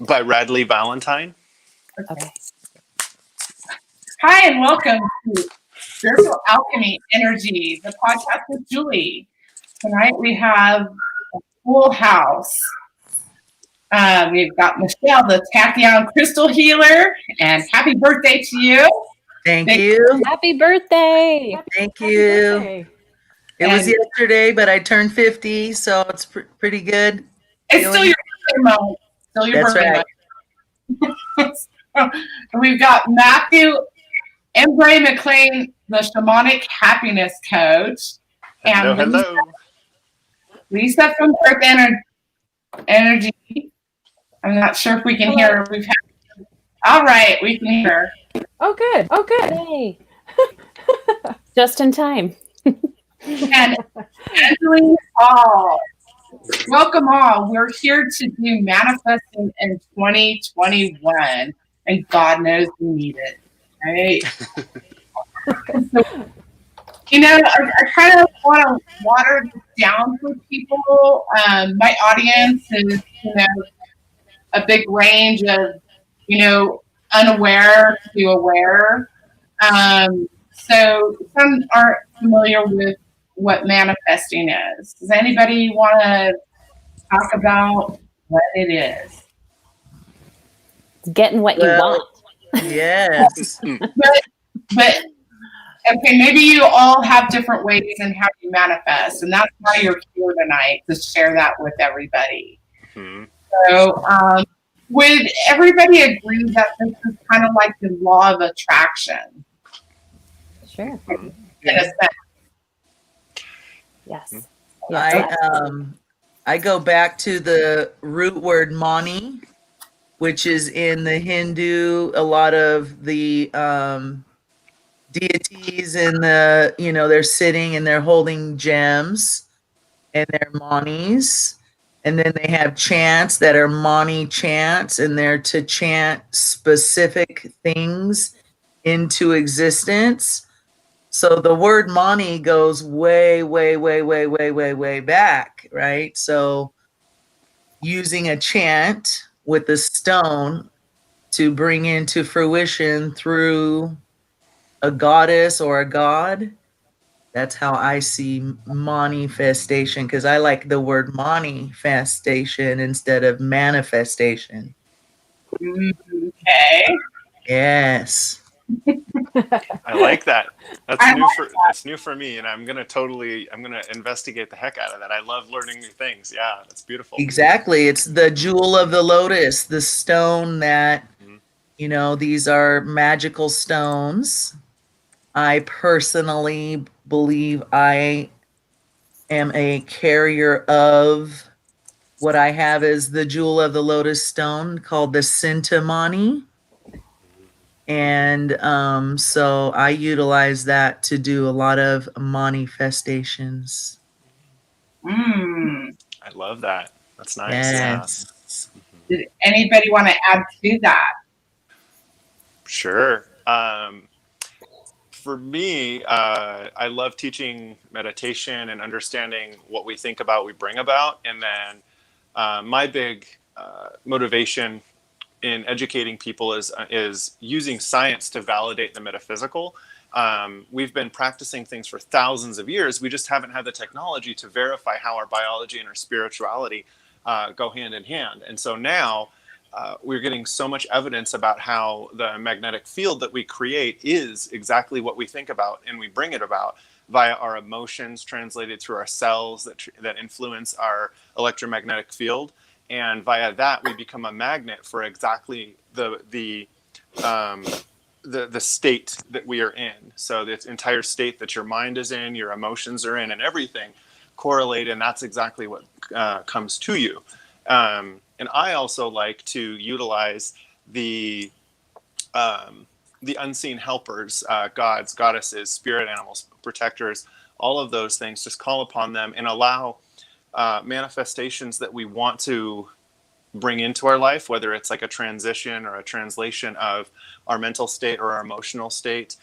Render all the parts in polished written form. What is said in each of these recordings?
by Radley Valentine. Okay. Hi, and welcome to Spiritual Alchemy Energy, the podcast with Julie. Tonight we have a full house. We've got Michelle, the Tachyon Crystal Healer, and happy birthday to you. Thank you. Happy birthday. Thank Happy you. birthday. It was yesterday, but I turned 50, so it's pretty good. It's still your birthday month. Still your That's birthday right. month. We've got Matthew Embrey McLean, the Shamanic Happiness Coach. And Hello. Lisa from Earth Energy. I'm not sure if we can hear her. All right, we can hear her. Oh, good. Oh, good. Yay. Just in time. And Angelene Hall. Welcome all. We're here to do manifesting in 2021, and God knows we need it, right? So, I kind of want to water this down for people. My audience is, a big range of, unaware to aware. So some aren't familiar with what manifesting is. Does anybody want to talk about what it is? Getting what you want. Yes. but okay, maybe you all have different ways in how you manifest, and that's why you're here tonight, to share that with everybody. Mm-hmm. So would everybody agree that this is kind of like the law of attraction? Sure. In a sense. Yes. I go back to the root word mani, which is in the Hindu. A lot of the deities in they're sitting and they're holding gems, and they're manis. And then they have chants that are mani chants, and they're to chant specific things into existence. So the word mani goes way, way, way, way, way, way, way back, right? So using a chant with a stone to bring into fruition through a goddess or a god, that's how I see manifestation, because I like the word manifestation instead of manifestation. Okay. Yes. I like that. That's new for me, and I'm gonna investigate the heck out of that. I love learning new things. Yeah, that's beautiful. Exactly. It's the jewel of the lotus, the stone that, these are magical stones. I personally believe I am a carrier of what I have is the jewel of the lotus stone called the Sintamani. And so I utilize that to do a lot of manifestations. Mm. I love that. That's nice. Yes. Yeah. Did anybody want to add to that? Sure. For me, I love teaching meditation and understanding what we think about, we bring about. And then my big motivation in educating people is using science to validate the metaphysical. We've been practicing things for thousands of years. We just haven't had the technology to verify how our biology and our spirituality go hand in hand. And so now we're getting so much evidence about how the magnetic field that we create is exactly what we think about, and we bring it about via our emotions translated through our cells that influence our electromagnetic field. And via that, we become a magnet for exactly the state that we are in. So this entire state that your mind is in, your emotions are in, and everything correlate, and that's exactly what comes to you. And I also like to utilize the unseen helpers, gods, goddesses, spirit animals, protectors, all of those things. Just call upon them and allow manifestations that we want to bring into our life, whether it's like a transition or a translation of our mental state or our emotional state.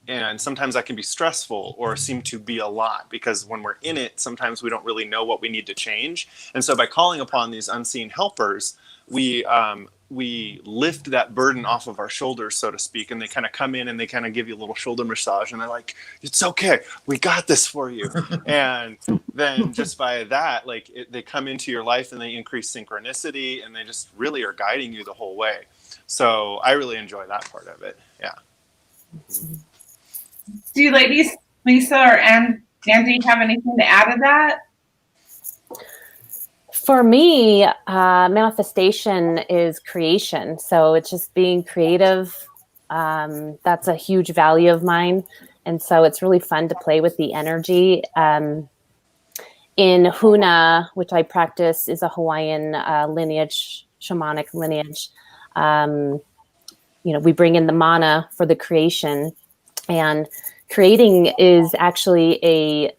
And sometimes that can be stressful or seem to be a lot, because when we're in it, sometimes we don't really know what we need to change. And so by calling upon these unseen helpers, we lift that burden off of our shoulders, so to speak, and they kind of come in and they kind of give you a little shoulder massage, and they're like, it's okay, we got this for you. And then just by that, like they come into your life and they increase synchronicity, and they just really are guiding you the whole way. So I really enjoy that part of it. Yeah. Do you ladies, Lisa or Andy, have anything to add to that? For me, manifestation is creation. So it's just being creative. That's a huge value of mine. And so it's really fun to play with the energy. In Huna, which I practice, is a Hawaiian lineage, shamanic lineage. We bring in the mana for the creation. And creating is actually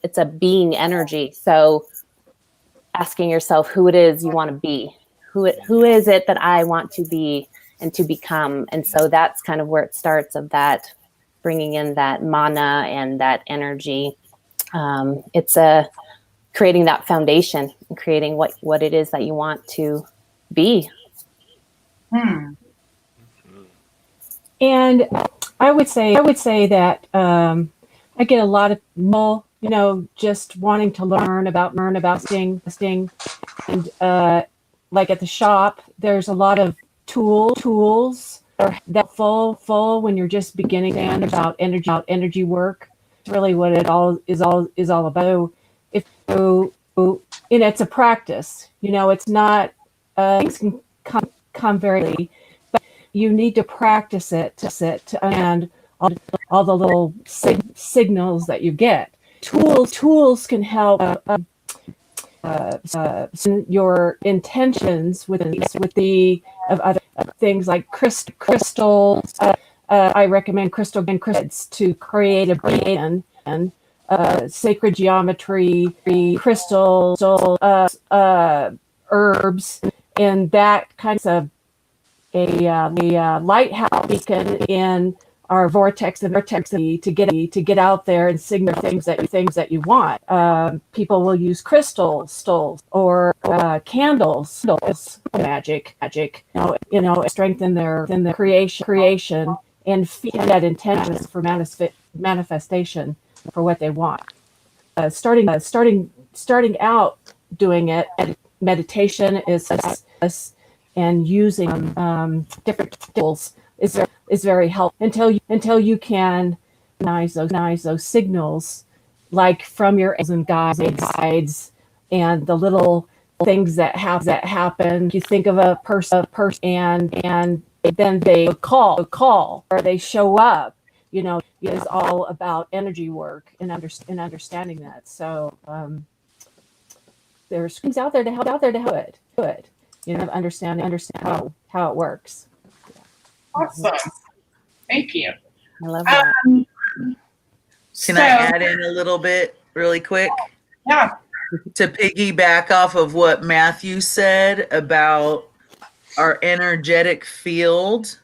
it's a being energy. So asking yourself who it is you want to be, who is it that I want to be and to become. And so that's kind of where it starts, of that, bringing in that mana and that energy. It's creating that foundation and creating what it is that you want to be. And I would say that I get a lot of people, just wanting to learn about sting, and like at the shop, there's a lot of tools that full when you're just beginning to understand about energy work. It's really what it all is all about. If it's a practice, it's not things can come very, but you need to practice it to understand all the little signals that you get. Tools can help your intentions with the of other things like crystals. I recommend crystals to create a brand, and sacred geometry, crystals, herbs, and that kind of a lighthouse beacon in our vortex to get out there and signal things that you want. People will use crystals or candles, magic, strengthen their creation and feed that intention for manifestation for what they want. Starting out doing it, meditation is and using different tools is very helpful until you can recognize those signals, like from your angels and guides and the little things that happen. You think of a person and then they call or they show up. It is all about energy work and understanding that. So there's things out there to help it. Understand how it works. Awesome. Thank you. I love that. Can I add in a little bit really quick? Yeah. To piggyback off of what Matthew said about our energetic field,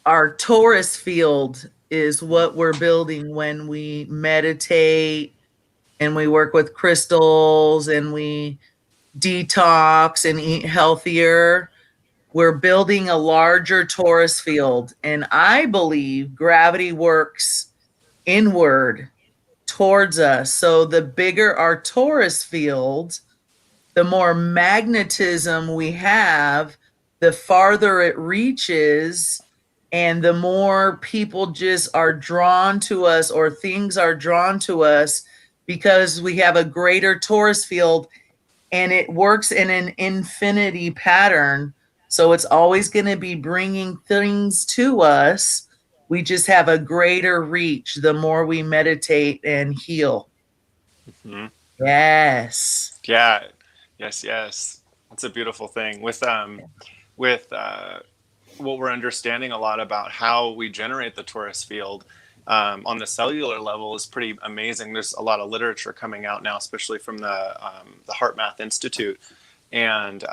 our Taurus field is what we're building when we meditate and we work with crystals and we detox and eat healthier. We're building a larger Taurus field, and I believe gravity works inward towards us. So the bigger our Taurus field, the more magnetism we have, the farther it reaches, and the more people just are drawn to us, or things are drawn to us, because we have a greater Taurus field, and it works in an infinity pattern. So it's always going to be bringing things to us. We just have a greater reach the more we meditate and heal. Mm-hmm. Yes. Yeah. Yes. That's a beautiful thing. With what we're understanding a lot about how we generate the Taurus field on the cellular level is pretty amazing. There's a lot of literature coming out now, especially from the Heart Math Institute, and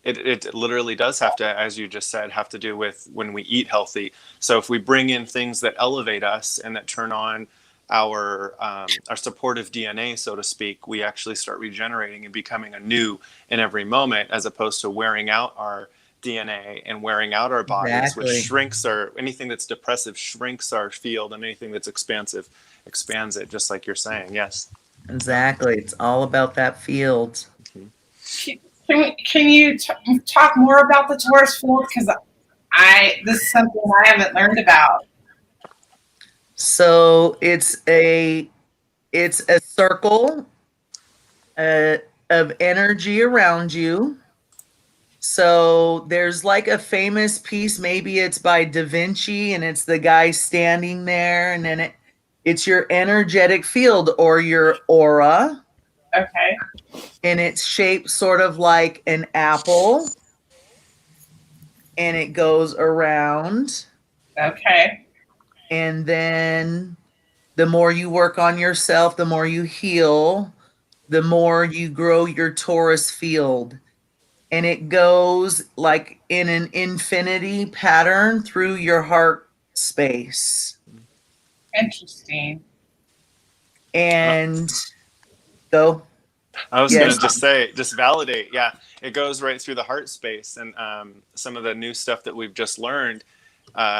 it literally does have to, as you just said, have to do with when we eat healthy. So if we bring in things that elevate us and that turn on our supportive DNA, so to speak, we actually start regenerating and becoming anew in every moment, as opposed to wearing out our DNA and wearing out our bodies, which Exactly. shrinks anything that's depressive shrinks our field, and anything that's expansive expands it, just like you're saying. Yes. Exactly. It's all about that field. Can you talk more about the Taurus field? Because this is something I haven't learned about. So it's a circle of energy around you. So there's like a famous piece, maybe it's by Da Vinci, and it's the guy standing there, and then it's your energetic field or your aura. Okay. And it's shaped sort of like an apple, and it goes around. Okay. And then the more you work on yourself, the more you heal, the more you grow your Taurus field. And it goes like in an infinity pattern through your heart space. Interesting. And go. I was Yes. going to just validate. Yeah, it goes right through the heart space. And some of the new stuff that we've just learned,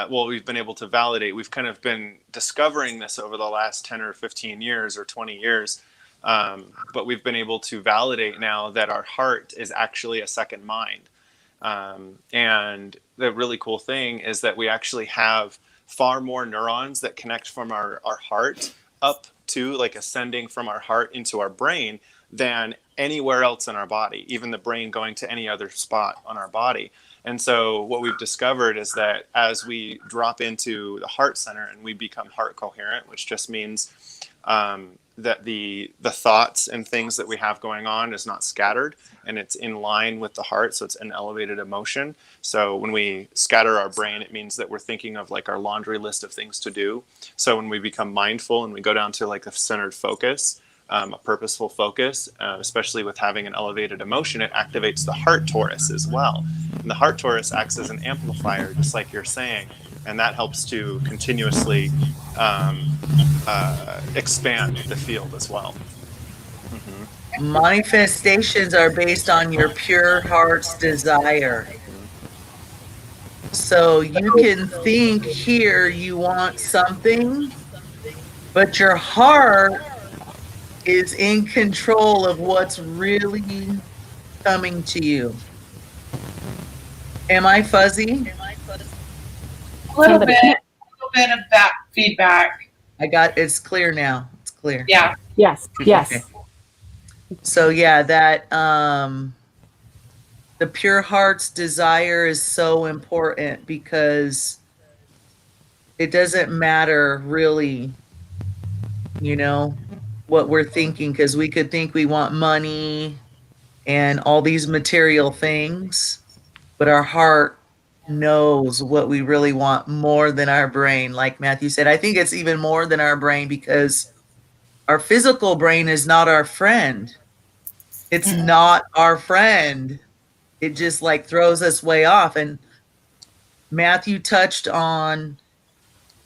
we've been able to validate. We've kind of been discovering this over the last 10 or 15 years or 20 years. But we've been able to validate now that our heart is actually a second mind. And the really cool thing is that we actually have far more neurons that connect from our heart up to, like, ascending from our heart into our brain than anywhere else in our body, even the brain going to any other spot on our body. And so what we've discovered is that as we drop into the heart center and we become heart coherent, which just means that the thoughts and things that we have going on is not scattered, and it's in line with the heart, so it's an elevated emotion. So when we scatter our brain, it means that we're thinking of like our laundry list of things to do. So when we become mindful and we go down to like a centered focus, a purposeful focus, especially with having an elevated emotion, it activates the heart torus as well. And the heart torus acts as an amplifier, just like you're saying, and that helps to continuously expand the field as well. Mm-hmm. Manifestations are based on your pure heart's desire. So you can think here you want something, but your heart is in control of what's really coming to you. Am I fuzzy? A little bit of that feedback. It's clear now. It's clear. Yeah. Yes. Yes. Okay. So yeah, that the pure heart's desire is so important, because it doesn't matter really, what we're thinking, because we could think we want money and all these material things, but our heart knows what we really want more than our brain. Like Matthew said, I think it's even more than our brain, because our physical brain is not our friend. It's not our friend. It just like throws us way off. And Matthew touched on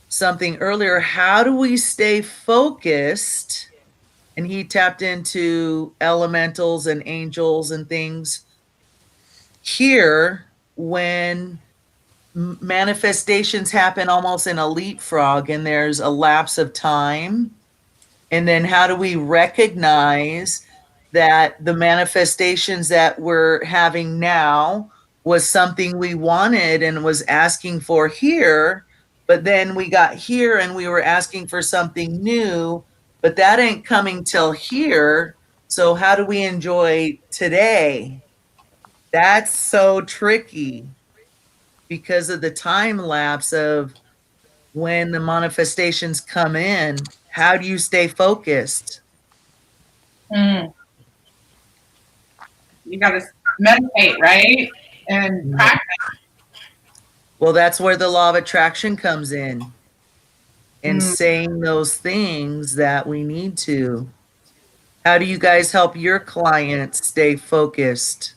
something earlier. How do we stay focused? And he tapped into elementals and angels and things here when manifestations happen almost in a leapfrog and there's a lapse of time. And then how do we recognize that the manifestations that we're having now was something we wanted and was asking for here, but then we got here and we were asking for something new, but that ain't coming till here. So how do we enjoy today? That's so tricky because of the time lapse of when the manifestations come in. How do you stay focused? You got to meditate, right? And practice. Well, that's where the law of attraction comes in, and saying those things that we need to. How do you guys help your clients stay focused?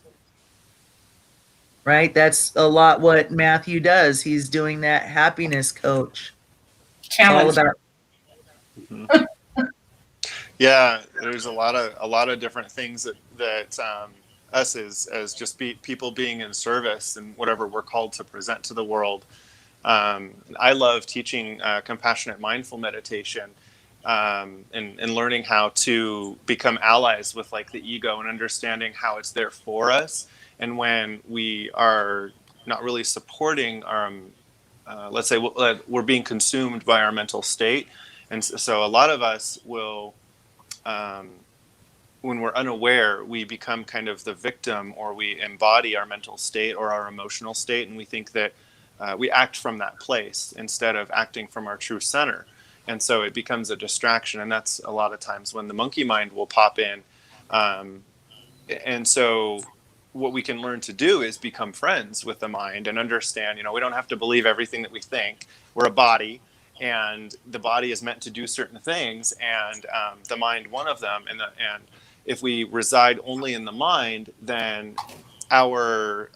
Right? That's a lot what Matthew does. He's doing that happiness coach. Challenge. Mhm. Yeah, there's a lot of different things that us as just people being in service and whatever we're called to present to the world. I love teaching compassionate mindful meditation, and learning how to become allies with like the ego and understanding how it's there for us. And when we are not really supporting our, let's say we're being consumed by our mental state. And so a lot of us will, um, when we're unaware, we become kind of the victim, or we embody our mental state or our emotional state, and we think that we act from that place instead of acting from our true center. And so it becomes a distraction, and that's a lot of times when the monkey mind will pop in. Um, and so what we can learn to do is become friends with the mind and understand, we don't have to believe everything that we think. We're a body, and the body is meant to do certain things, and the mind one of them. And if we reside only in the mind, then our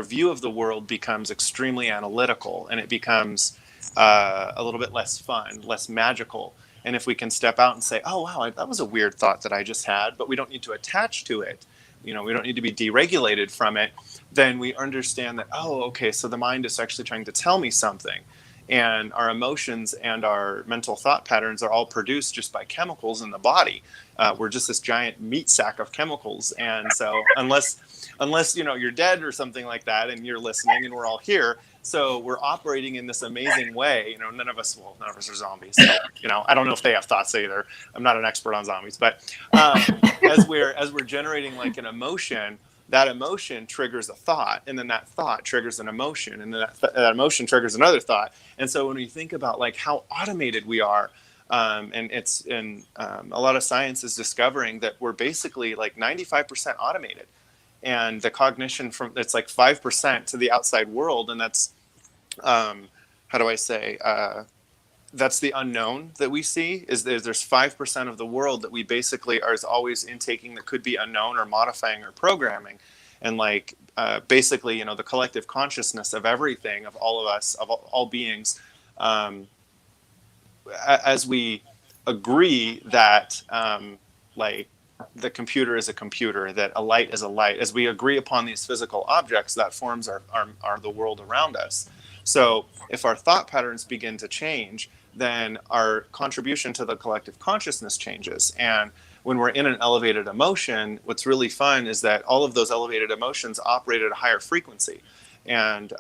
view of the world becomes extremely analytical, and it becomes a little bit less fun, less magical. And if we can step out and say, oh, wow, that was a weird thought that I just had, but we don't need to attach to it, we don't need to be deregulated from it, then we understand that, oh, okay, so the mind is actually trying to tell me something. And our emotions and our mental thought patterns are all produced just by chemicals in the body. We're just this giant meat sack of chemicals. And so unless you're dead or something like that, and you're listening and we're all here, so we're operating in this amazing way. None of us are zombies. So, I don't know if they have thoughts either. I'm not an expert on zombies, but as we're generating like an emotion, that emotion triggers a thought, and then that thought triggers an emotion, and then that emotion triggers another thought. And so when we think about like how automated we are, and a lot of science is discovering that we're basically like 95% automated, and the cognition it's like 5% to the outside world, and that's how do I say? That's the unknown that we see. Is there's 5% of the world that we basically are always intaking that could be unknown or modifying or programming, and like basically the collective consciousness of everything, of all of us, of all beings, as we agree that like the computer is a computer, that a light is a light, as we agree upon these physical objects, that forms are the world around us. So if our thought patterns begin to change, then our contribution to the collective consciousness changes. And when we're in an elevated emotion, what's really fun is that all of those elevated emotions operate at a higher frequency. And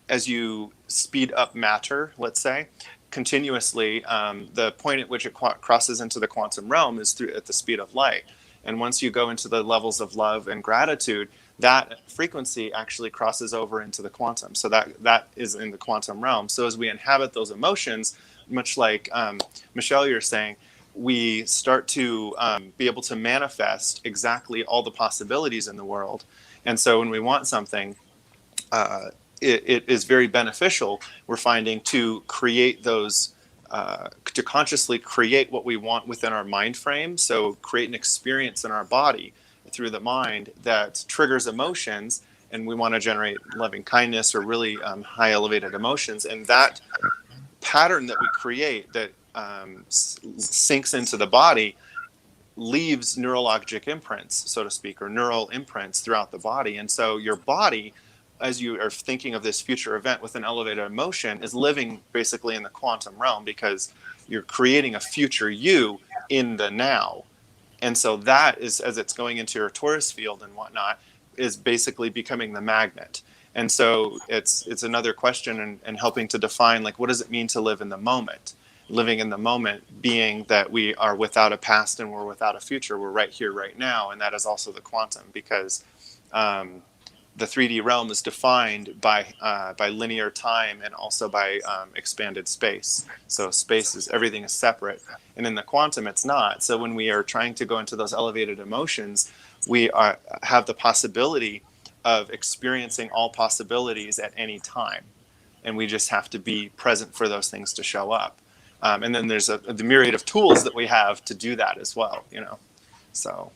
as you speed up matter, let's say, continuously, the point at which it crosses into the quantum realm is at the speed of light. And once you go into the levels of love and gratitude, that frequency actually crosses over into the quantum. So that is in the quantum realm. So as we inhabit those emotions, much like Michelle, you're saying, we start to be able to manifest exactly all the possibilities in the world. And so when we want something, it is very beneficial, we're finding, to create those, to consciously create what we want within our mind frame. So create an experience in our body through the mind that triggers emotions, and we want to generate loving kindness or really high elevated emotions. And that pattern that we create that sinks into the body leaves neurologic imprints, so to speak, or neural imprints throughout the body. And so your body, as you are thinking of this future event with an elevated emotion, is living basically in the quantum realm, because you're creating a future you in the now. And so that is, as it's going into your Taurus field and whatnot, is basically becoming the magnet. And so it's another question and helping to define, like, what does it mean to live in the moment? Living in the moment being that we are without a past and we're without a future. We're right here, right now. And that is also the quantum, because the 3D realm is defined by linear time and also by expanded space. So everything is separate. And in the quantum, it's not. So when we are trying to go into those elevated emotions, we have the possibility of experiencing all possibilities at any time. And we just have to be present for those things to show up. And then there's the myriad of tools that we have to do that as well, So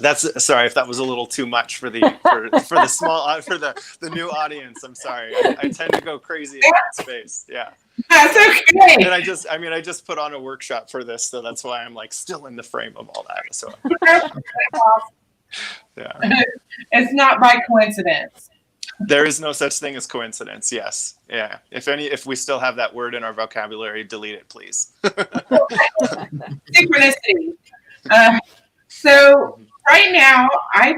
That's sorry if that was a little too much for the for the small for the new audience. I'm sorry. I tend to go crazy in that space. Yeah. That's okay. And I just put on a workshop for this, so that's why I'm like still in the frame of all that. So yeah. It's not by coincidence. There is no such thing as coincidence. Yes. Yeah. If we still have that word in our vocabulary, delete it, please. Synchronicity. So right now, I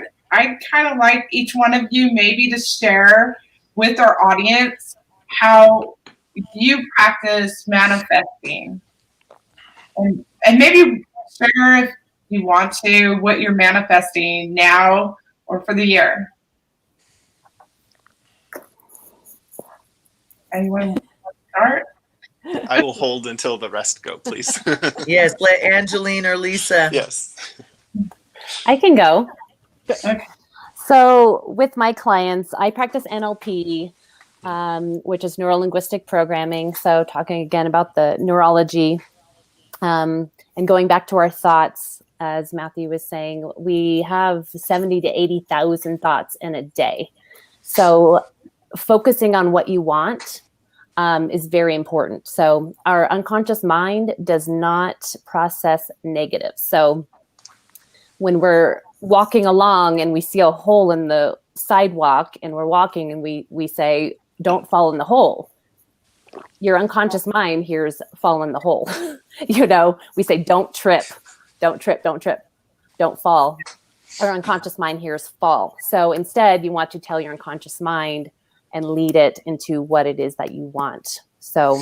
kind of like each one of you maybe to share with our audience how you practice manifesting, and maybe share if you want to what you're manifesting now or for the year. Anyone want to start? I will hold until the rest go, please. Yes, let Angelene or Lisa. Yes. I can go. Okay. So with my clients, I practice NLP, which is neuro-linguistic programming. So talking again about the neurology, and going back to our thoughts, as Matthew was saying, we have 70 to 80,000 thoughts in a day. So focusing on what you want is very important. So our unconscious mind does not process negative. So when we're walking along and we see a hole in the sidewalk and we're walking and we say, don't fall in the hole. Your unconscious mind hears fall in the hole. We say, don't trip, don't trip, don't trip, don't fall. Our unconscious mind hears fall. So instead you want to tell your unconscious mind and lead it into what it is that you want. So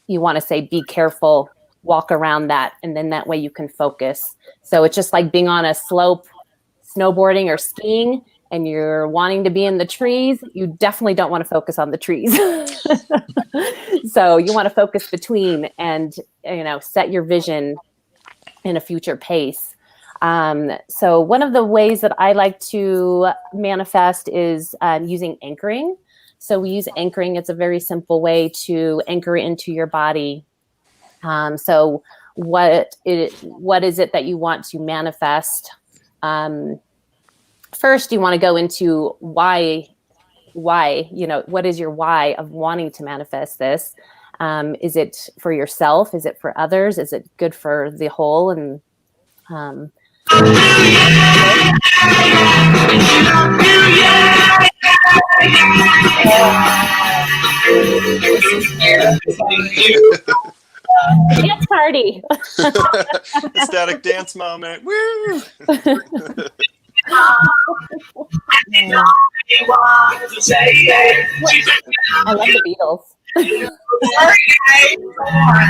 you want to say, be careful, walk around that, and then that way you can focus. So it's just like being on a slope, snowboarding or skiing, and you're wanting to be in the trees. You definitely don't want to focus on the trees. So you want to focus between and, set your vision in a future pace. So one of the ways that I like to manifest is using anchoring. So we use anchoring. It's a very simple way to anchor into your body. So what is it that you want to manifest? First, you want to go into why, what is your why of wanting to manifest this? Is it for yourself? Is it for others? Is it good for the whole? And dance party. Ecstatic dance moment. Woo! I love the Beatles.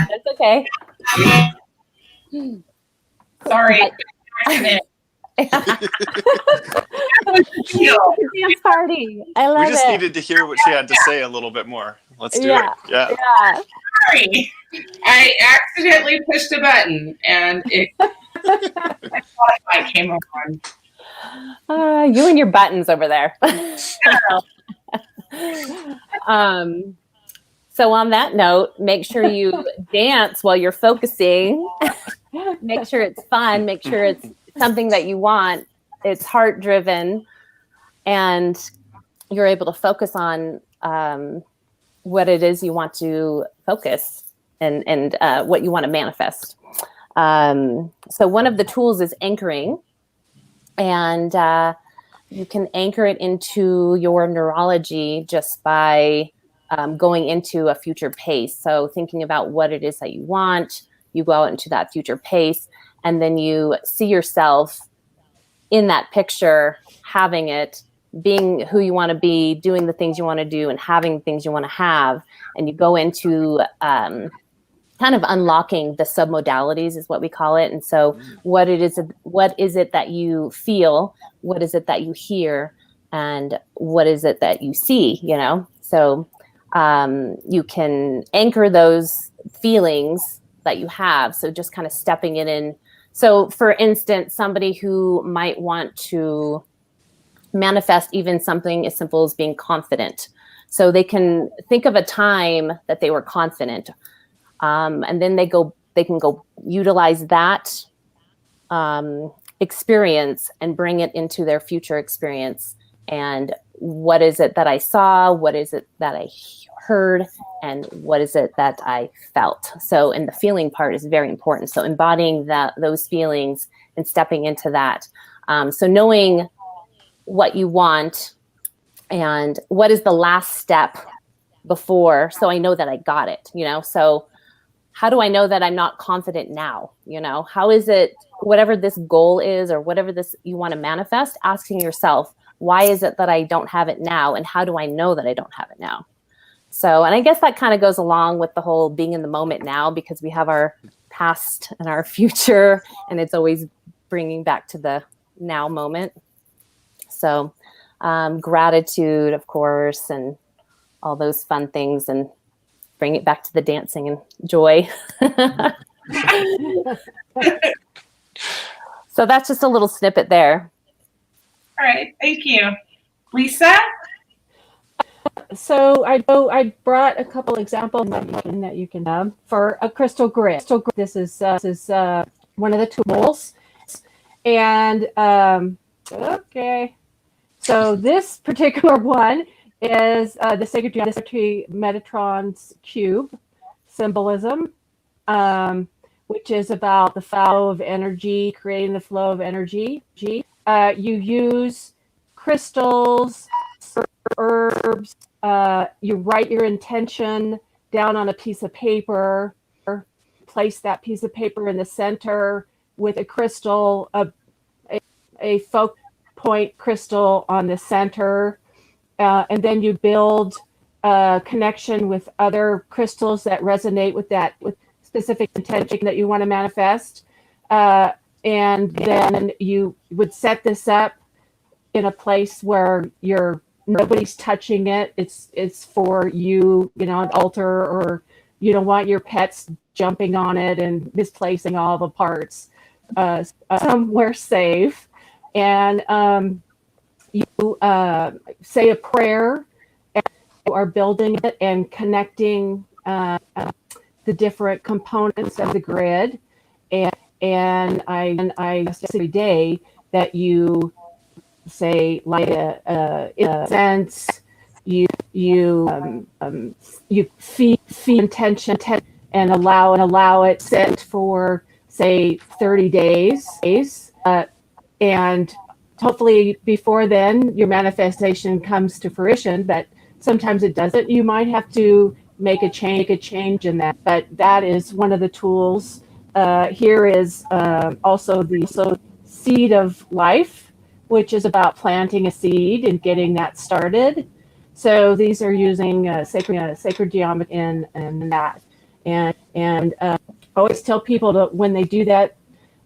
That's okay. Sorry. Dance party. I love it. We just needed to hear what she had to say a little bit more. Let's do it. Yeah. Sorry. I accidentally pushed a button and it came on. You and your buttons over there. So on that note, make sure you dance while you're focusing. Make sure it's fun. Make sure it's something that you want. It's heart driven, and you're able to focus on what it is you want to focus and what you want to manifest. So one of the tools is anchoring, and you can anchor it into your neurology just by going into a future pace. So thinking about what it is that you want, you go out into that future pace, and then you see yourself in that picture, having it, being who you want to be, doing the things you want to do, and having things you want to have. And you go into kind of unlocking the submodalities is what we call it. And so what is it that you feel? What is it that you hear? And what is it that you see, So you can anchor those feelings that you have. So just kind of stepping it in. So for instance, somebody who might want to manifest even something as simple as being confident. So they can think of a time that they were confident. And then they can go utilize that experience and bring it into their future experience. And what is it that I saw? What is it that I heard? And what is it that I felt? So, and the feeling part is very important. So embodying those feelings and stepping into that. So knowing what you want and what is the last step before, so I know that I got it, so how do I know that I'm not confident now? How is it, whatever this goal is or whatever this you want to manifest, asking yourself, why is it that I don't have it now? And how do I know that I don't have it now? So, and I guess that kind of goes along with the whole being in the moment now, because we have our past and our future, and it's always bringing back to the now moment. So gratitude, of course, and all those fun things, and bring it back to the dancing and joy. So that's just a little snippet there. All right, thank you. Lisa? So I brought a couple examples that you can for a crystal grid. This is one of the tools, and okay. So this particular one is the Sacred Geometry Metatron's cube symbolism, which is about the flow of energy, creating the flow of energy. You use crystals, herbs. You write your intention down on a piece of paper, place that piece of paper in the center with a crystal, a focal point crystal on the center, and then you build a connection with other crystals that resonate with specific intention that you want to manifest. And then you would set this up in a place where nobody's touching it. It's for you, an altar, or you don't want your pets jumping on it and misplacing all the parts. Somewhere safe. And you say a prayer, and you are building it and connecting the different components of the grid. And I every day that you say like a sense, you feed intention and allow it sit for say 30 days, and hopefully before then your manifestation comes to fruition. But sometimes it doesn't. You might have to make a change in that. But that is one of the tools. Here is also the seed of life, which is about planting a seed and getting that started. So these are using sacred geometry in that. And I always tell people to, when they do that,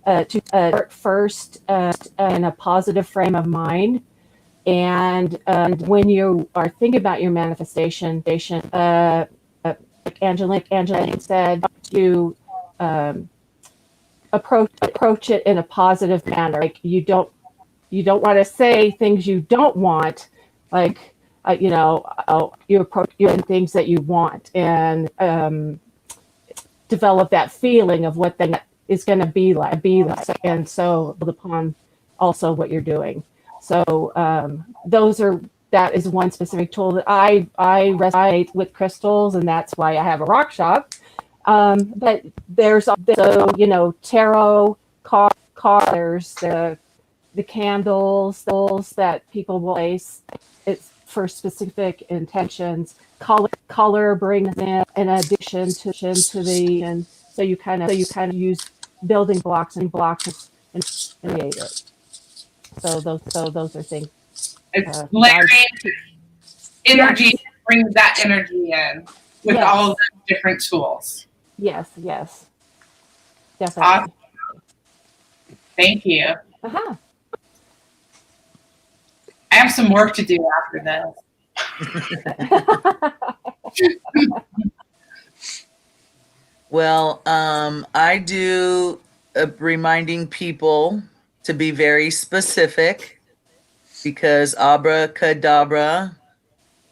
to start first in a positive frame of mind. And when you are thinking about your manifestation, like Angelene said, to approach it in a positive manner. Like you don't want to say things you don't want, like you approach things that you want, and develop that feeling of what that is going to be like, and so upon also what you're doing. So that is one specific tool that I resonate with crystals, and that's why I have a rock shop. But there's also, tarot cards, there's the candles that people will place. It's for specific intentions. Color brings in addition to the, and so you kind of use building blocks and create it. So those are things. It's layering energy, yes. Brings that energy in with all of the different tools. Yes, definitely. Awesome. Thank you. Uh-huh. I have some work to do after this. Well, I do reminding people to be very specific, because abracadabra,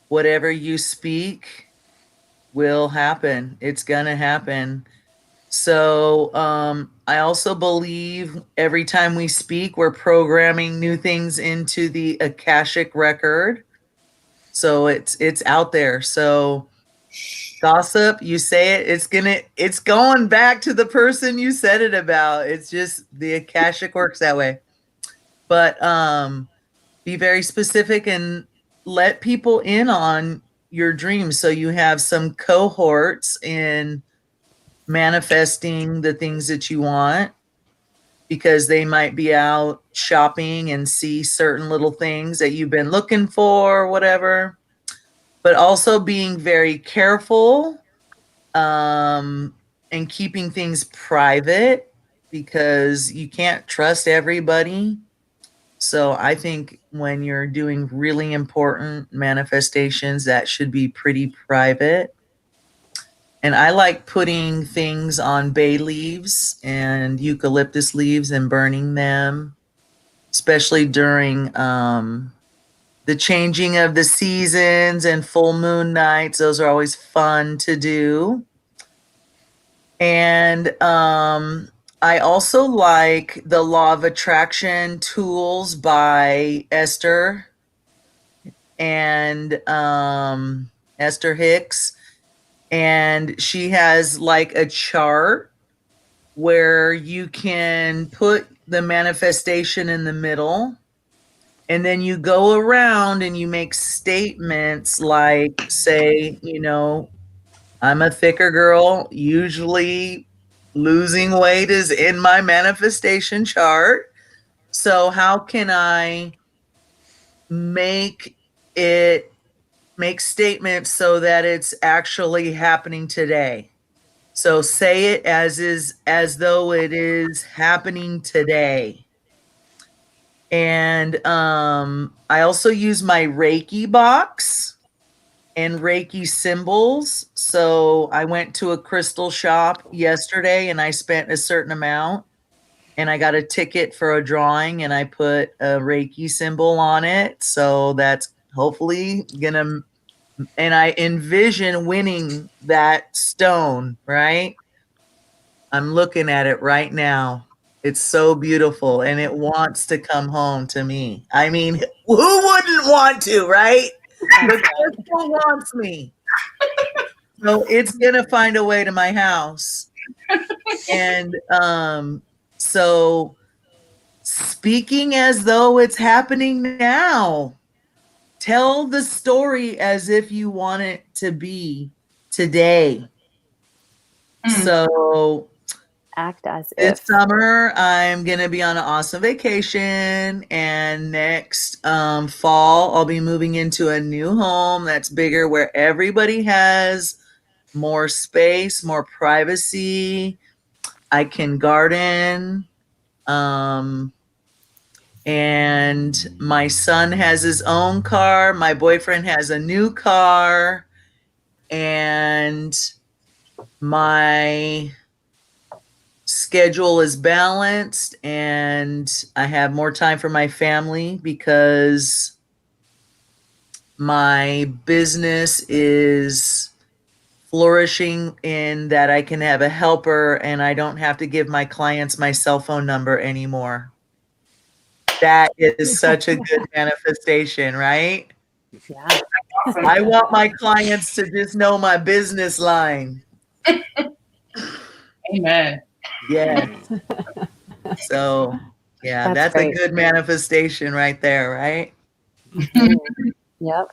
whatever you speak will happen. It's gonna happen. So I also believe every time we speak, we're programming new things into the Akashic record. So it's out there. So gossip, you say it, it's going back to the person you said it about. It's just the Akashic works that way. But be very specific and let people in on your dreams, so you have some cohorts in manifesting the things that you want, because they might be out shopping and see certain little things that you've been looking for, whatever. But also being very careful and keeping things private, because you can't trust everybody. So I think when you're doing really important manifestations, that should be pretty private. And I like putting things on bay leaves and eucalyptus leaves and burning them, especially during the changing of the seasons and full moon nights. Those are always fun to do. And I also like the Law of Attraction tools by Esther and Esther Hicks. And she has like a chart where you can put the manifestation in the middle, and then you go around and you make statements like, say, I'm a thicker girl. Usually losing weight is in my manifestation chart. So how can I make statements so that it's actually happening today? So say it as though it is happening today. And I also use my Reiki box and Reiki symbols. So I went to a crystal shop yesterday and I spent a certain amount, and I got a ticket for a drawing, and I put a Reiki symbol on it. So that's hopefully gonna, and I envision winning that stone, right? I'm looking at it right now. It's so beautiful, and it wants to come home to me. I mean, who wouldn't want to, right? The crystal wants me. So it's gonna find a way to my house. And so speaking as though it's happening now. Tell the story as if you want it to be today. So Act as this if. summer, I'm going to be on an awesome vacation. And next fall, I'll be moving into a new home that's bigger, where everybody has more space, more privacy. I can garden. And my son has his own car. My boyfriend has a new car. And my schedule is balanced, and I have more time for my family because my business is flourishing in that I can have a helper, and I don't have to give my clients my cell phone number anymore. That is such a good manifestation, right? Yeah. I want my clients to just know my business line. Amen. Yeah. So, yeah, that's a good manifestation right there, right? Yep.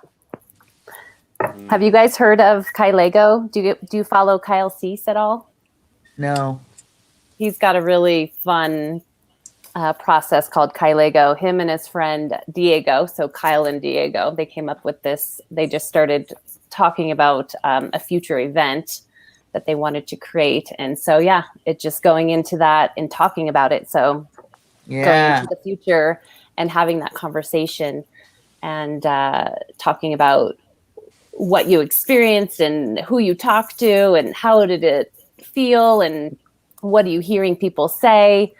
Have you guys heard of Kyle Lego? Do you follow Kyle Cease at all? No. He's got a really fun process called Kyle Lego. Him and his friend Diego, so Kyle and Diego, they came up with this. They just started talking about a future event that they wanted to create. And so, yeah, it's just going into that and talking about it. So going into the future and having that conversation and talking about what you experienced and who you talked to and how did it feel and what are you hearing people say.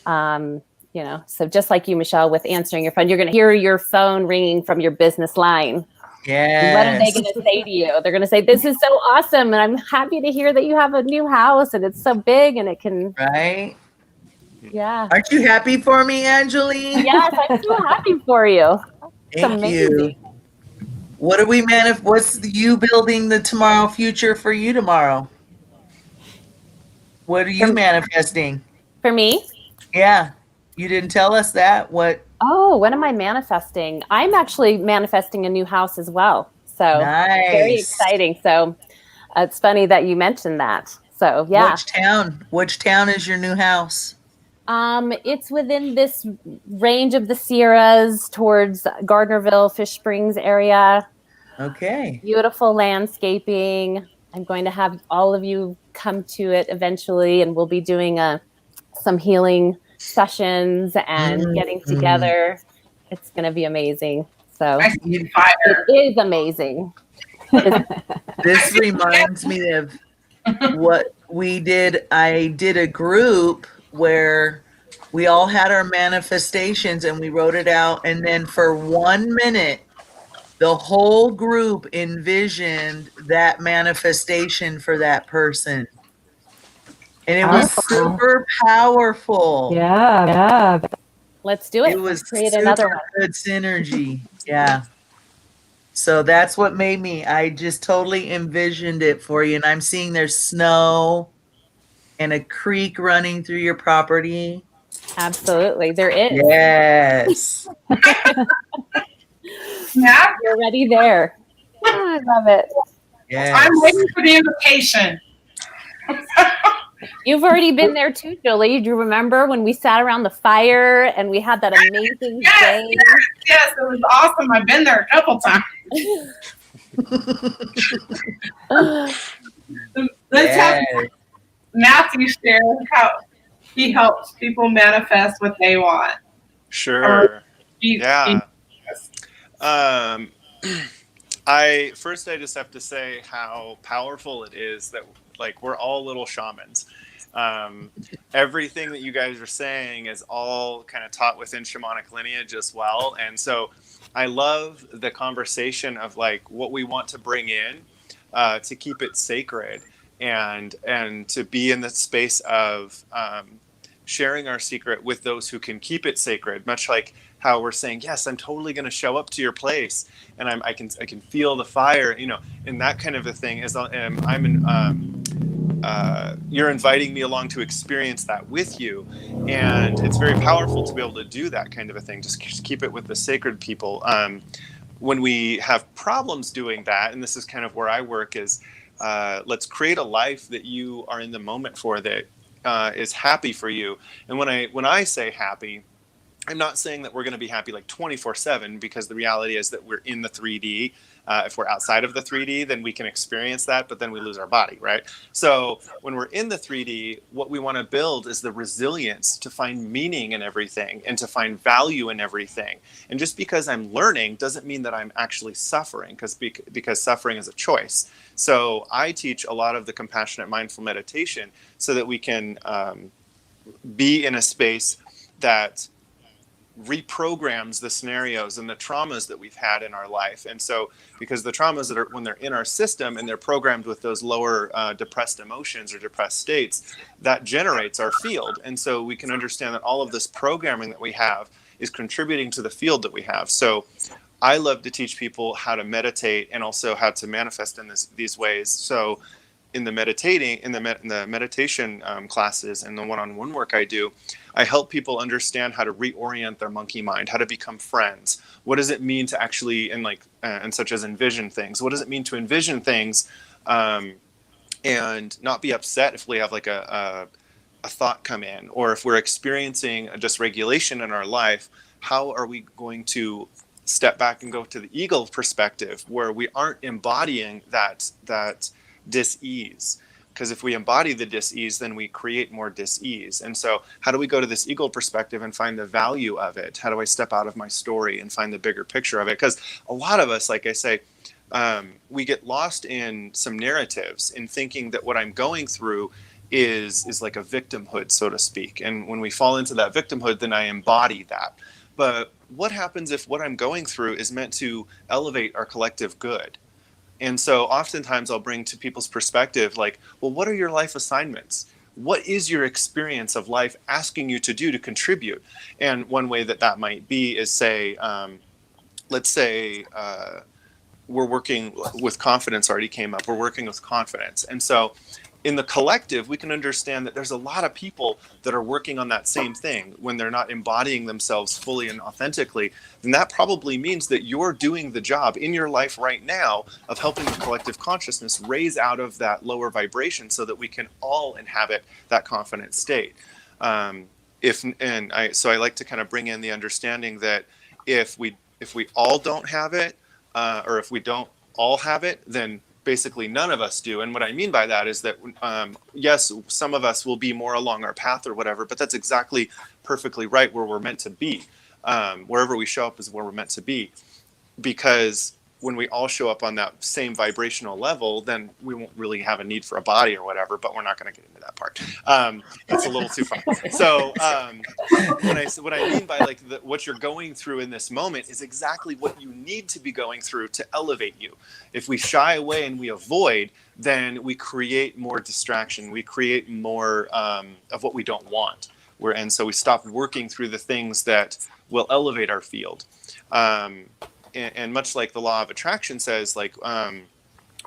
So just like you, Michelle, with answering your phone, you're going to hear your phone ringing from your business line. Yeah. What are they going to say to you? They're going to say, this is so awesome. And I'm happy to hear that you have a new house and it's so big and it can. Right. Yeah. Aren't you happy for me, Angeline? Yes, I'm so happy for you. It's Thank amazing. you. What are we what's you building the tomorrow future for you tomorrow? What are you For, manifesting? for me? Yeah. You didn't tell us that. What? Oh, what am I manifesting? I'm actually manifesting a new house as well. So very Nice. exciting. So it's funny that you mentioned that. So yeah. Which town? Which town is your new house? It's within this range of the Sierras towards Gardnerville, Fish Springs area. Okay. Beautiful landscaping. I'm going to have all of you come to it eventually, and we'll be doing some healing sessions and getting together. It's going to be amazing. So I see fire. it is amazing. This reminds me of what we did. I did a group where we all had our manifestations and we wrote it out. And then for 1 minute, the whole group envisioned that manifestation for that person. And it was super powerful. Yeah. Let's do it. It was Let's create another super one. good synergy. Yeah. So that's what made me, I just totally envisioned it for you. And I'm seeing there's snow and a creek running through your property. Absolutely. There is. Yes. Matt, You're already there. I love it. Yes. I'm waiting for the invitation. You've already been there too, Julie. Do you remember when we sat around the fire and we had that amazing day? Yes, it was awesome. I've been there a couple times. Let's have Matthew share how he helps people manifest what they want. Sure. Yeah. I just have to say how powerful it is that like we're all little shamans. Everything that you guys are saying is all kind of taught within shamanic lineage as well. And so I love the conversation of like what we want to bring in to keep it sacred and to be in the space of sharing our secret with those who can keep it sacred, much like how we're saying, yes, I'm totally going to show up to your place and I can feel the fire, and that kind of a thing is you're inviting me along to experience that with you. And it's very powerful to be able to do that kind of a thing. Just keep it with the sacred people. When we have problems doing that, and this is kind of where I work, is let's create a life that you are in the moment for, that is happy for you. And when I say happy, I'm not saying that we're going to be happy like 24/7, because the reality is that we're in the 3D. If we're outside of the 3D, then we can experience that, but then we lose our body, right? So when we're in the 3D, what we want to build is the resilience to find meaning in everything and to find value in everything. And just because I'm learning doesn't mean that I'm actually suffering, because suffering is a choice. So I teach a lot of the compassionate mindful meditation so that we can be in a space that reprograms the scenarios and the traumas that we've had in our life. And so because the traumas that are, when they're in our system and they're programmed with those lower depressed emotions or depressed states, that generates our field. And so we can understand that all of this programming that we have is contributing to the field that we have. So I love to teach people how to meditate and also how to manifest in these ways. So in the meditation classes and the one-on-one work I do, I help people understand how to reorient their monkey mind, how to become friends. What does it mean to actually, and such as envision things? What does it mean to envision things and not be upset if we have like a thought come in, or if we're experiencing a dysregulation in our life? How are we going to step back and go to the eagle perspective, where we aren't embodying that dis-ease? Because if we embody the dis-ease, then we create more dis-ease. And so how do we go to this eagle perspective and find the value of it? How do I step out of my story and find the bigger picture of it? Because a lot of us, like I say, we get lost in some narratives in thinking that what I'm going through is like a victimhood, so to speak. And when we fall into that victimhood, then I embody that. But what happens if what I'm going through is meant to elevate our collective good? And so oftentimes I'll bring to people's perspective, like, well, what are your life assignments? what is your experience of life asking you to do to contribute? And one way that might be is say, let's say we're working with confidence already came up. We're working with confidence. And so in the collective, we can understand that there's a lot of people that are working on that same thing. When they're not embodying themselves fully and authentically, then that probably means that you're doing the job in your life right now of helping the collective consciousness raise out of that lower vibration so that we can all inhabit that confident state. So I like to kind of bring in the understanding that if we all don't have it, or if we don't all have it, then basically none of us do. And what I mean by that is that, yes, some of us will be more along our path or whatever, but that's exactly perfectly right where we're meant to be. Wherever we show up is where we're meant to be. Because when we all show up on that same vibrational level, then we won't really have a need for a body or whatever, but we're not going to get into that part. That's a little too far. So what I mean by like what you're going through in this moment is exactly what you need to be going through to elevate you. If we shy away and we avoid, then we create more distraction. We create more of what we don't want. And so we stop working through the things that will elevate our field. And much like the law of attraction says, like,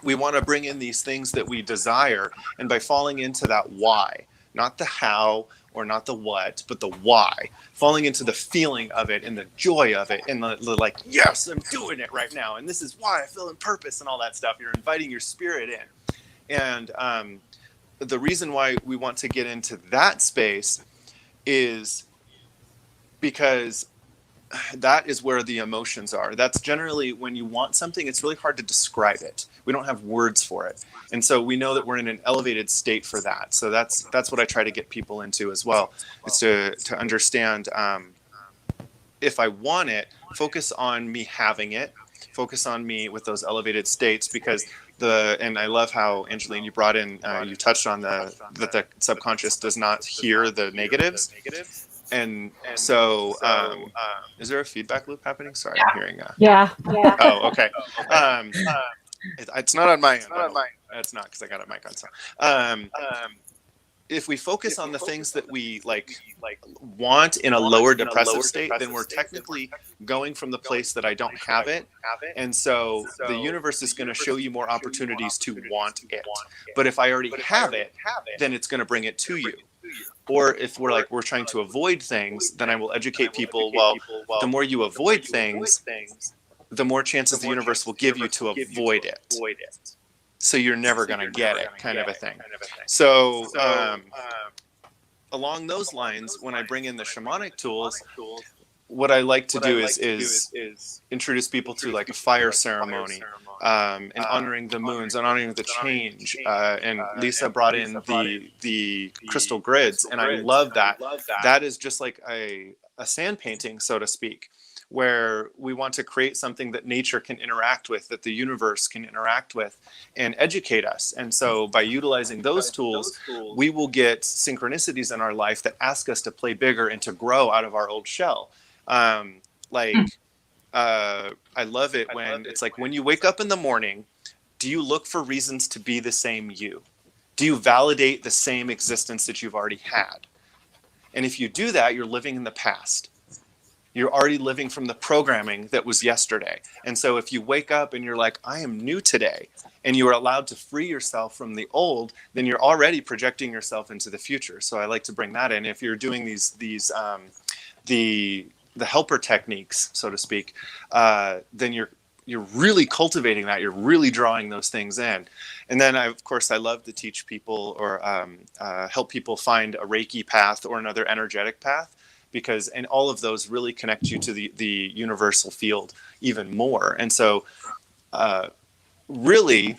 we want to bring in these things that we desire. And by falling into that why, not the how or not the what, but the why, falling into the feeling of it and the joy of it and the like, yes, I'm doing it right now. And this is why I feel in purpose and all that stuff. You're inviting your spirit in. And the reason why we want to get into that space is because that is where the emotions are. That's generally when you want something, it's really hard to describe it. We don't have words for it. And so we know that we're in an elevated state for that. So that's what I try to get people into as well, is to understand, if I want it, focus on me having it, focus on me with those elevated states, because and I love how, Angelene, you brought in, you touched on that the subconscious does not hear the negatives. And so, is there a feedback loop happening? Sorry, I'm hearing. Yeah. Oh, okay. It's not on my end. It's not, because I got a mic on. So, if we focus on the things that we like want in a lower depressive state, then we're technically going from the place that I don't have it. And so the universe is going to show you more opportunities to want it. But if I already have it, then it's going to bring it to you. Or if we're trying to avoid things, then I will educate people, well, the more you avoid things, the more chances the universe will give you to avoid it. So you're never going to get it, kind of a thing. So along those lines, when I bring in the shamanic tools, what I like to do is introduce people to like a fire ceremony, and honoring the moons and honoring the change. And Lisa brought in the crystal grids, and I love that. That is just like a sand painting, so to speak, where we want to create something that nature can interact with, that the universe can interact with and educate us. And so by utilizing those tools, we will get synchronicities in our life that ask us to play bigger and to grow out of our old shell. I love it when it's like, when you wake up in the morning, do you look for reasons to be the same you? Do you validate the same existence that you've already had? And if you do that, you're living in the past. You're already living from the programming that was yesterday. And so if you wake up and you're like, I am new today, and you are allowed to free yourself from the old, then you're already projecting yourself into the future. So I like to bring that in. If you're doing the helper techniques, so to speak, then you're really cultivating that. You're really drawing those things in. And then of course I love to teach people or help people find a Reiki path or another energetic path, because and all of those really connect you to the universal field even more. And so really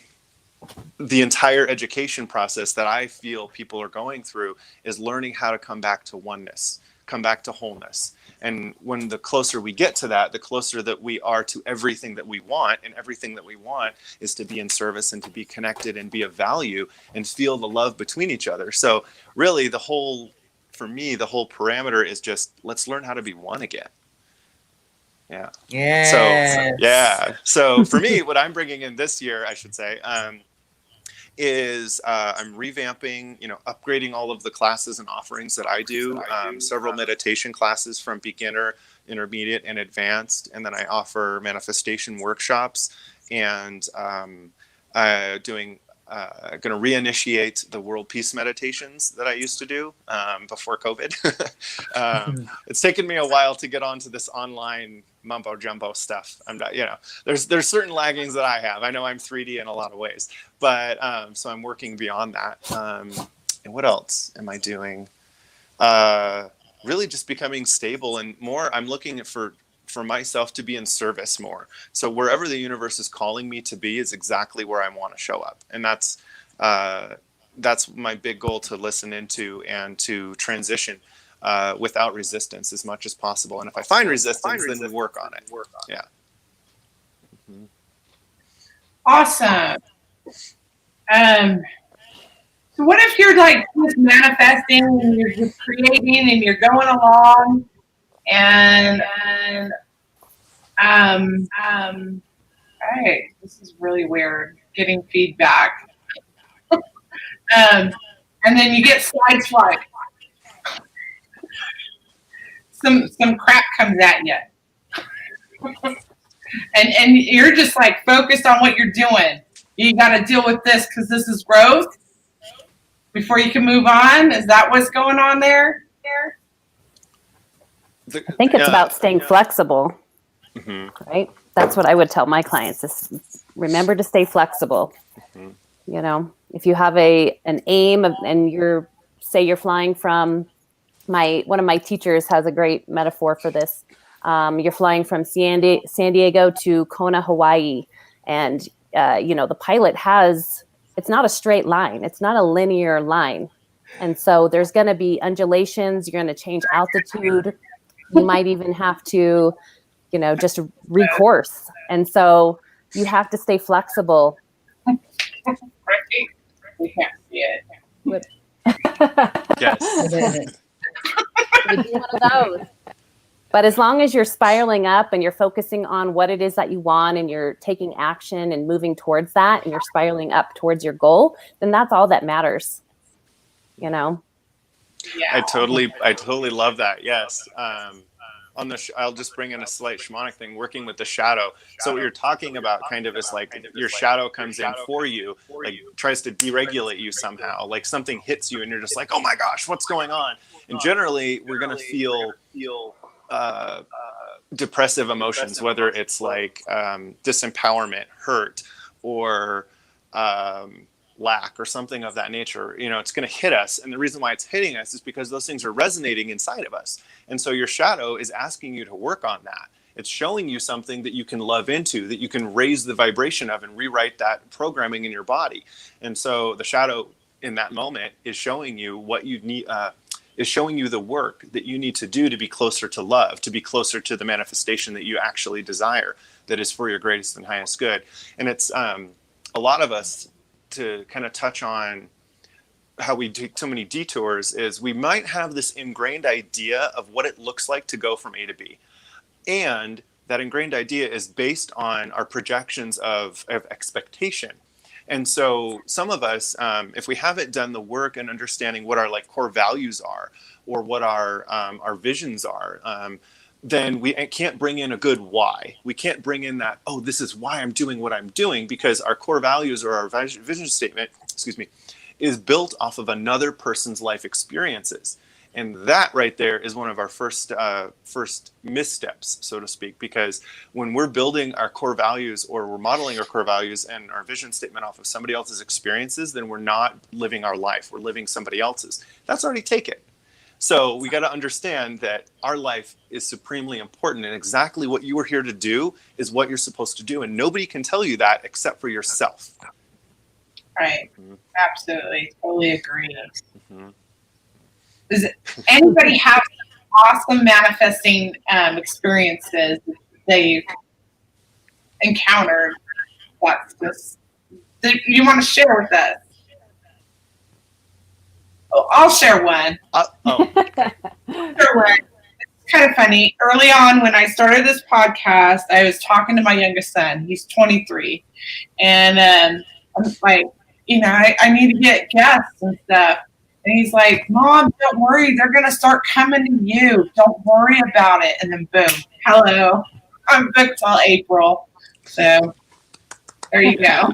the entire education process that I feel people are going through is learning how to come back to oneness, come back to wholeness. And when the closer we get to that, the closer that we are to everything that we want, and everything that we want is to be in service and to be connected and be of value and feel the love between each other. So really for me, the whole parameter is just, let's learn how to be one again. Yeah. Yes. So for me, what I'm bringing in this year, I should say, is I'm revamping, upgrading all of the classes and offerings that I do. Several meditation classes from beginner, intermediate, and advanced, and then I offer manifestation workshops, and going to reinitiate the world peace meditations that I used to do before COVID. It's taken me a while to get onto this online mumbo jumbo stuff. I'm not, there's certain laggings that I have. I know I'm 3D in a lot of ways, but so I'm working beyond that. And what else am I doing? Really just becoming stable and more. I'm looking for myself to be in service more. So wherever the universe is calling me to be is exactly where I want to show up. And that's my big goal, to listen into and to transition without resistance as much as possible. And if I find resistance, then we work on it. Yeah. Mm-hmm. Awesome. So what if you're like just manifesting and you're just creating and you're going along and hey, this is really weird, getting feedback. And then you get sideswiped. Some crap comes at you. and you're just like focused on what you're doing. You got to deal with this because this is growth before you can move on. Is that what's going on there? I think it's about staying flexible, right? That's what I would tell my clients is remember to stay flexible. If you have an aim and you're flying from one of my teachers has a great metaphor for this. You're flying from San Diego to Kona, Hawaii. And, the pilot it's not a straight line. It's not a linear line. And so there's going to be undulations. You're going to change altitude. You might even have to, just recourse. And so you have to stay flexible. We can't see it. Yes. It'd be one of those. But as long as you're spiraling up and you're focusing on what it is that you want and you're taking action and moving towards that and you're spiraling up towards your goal, then that's all that matters. Yeah. I totally love that. Yes. I'll just bring in a slight shamanic thing, working with the shadow. So what you're talking about kind of is like your shadow comes in for you, like tries to deregulate you somehow, like something hits you and you're just like, oh my gosh, what's going on? And generally we're going to feel depressive emotions, whether it's like disempowerment, hurt, or lack or something of that nature. It's going to hit us, and the reason why it's hitting us is because those things are resonating inside of us. And so your shadow is asking you to work on that. It's showing you something that you can love into, that you can raise the vibration of and rewrite that programming in your body. And so the shadow in that moment is showing you what you need, is showing you the work that you need to do to be closer to love, to be closer to the manifestation that you actually desire, that is for your greatest and highest good. And it's a lot of us, to kind of touch on how we do so many detours, is we might have this ingrained idea of what it looks like to go from A to B. And that ingrained idea is based on our projections of expectation. And so some of us, if we haven't done the work and understanding what our core values are, or what our visions are, then we can't bring in a good why. We can't bring in that, oh, this is why I'm doing what I'm doing, because our core values or our vision statement, is built off of another person's life experiences. And that right there is one of our first missteps, so to speak, because when we're building our core values, or we're modeling our core values and our vision statement off of somebody else's experiences, then we're not living our life. We're living somebody else's. That's already taken. So we got to understand that our life is supremely important, and exactly what you were here to do is what you're supposed to do. And nobody can tell you that except for yourself. Right. Absolutely. Totally agree. Does anybody have awesome manifesting experiences they've encountered that you want to share with us? Oh, I'll share one. Share one. It's kind of funny. Early on, when I started this podcast, I was talking to my youngest son. He's 23, and I'm like, I need to get guests and stuff. And he's like, Mom, don't worry. They're going to start coming to you. Don't worry about it. And then boom, hello. I'm booked till April. So there you go.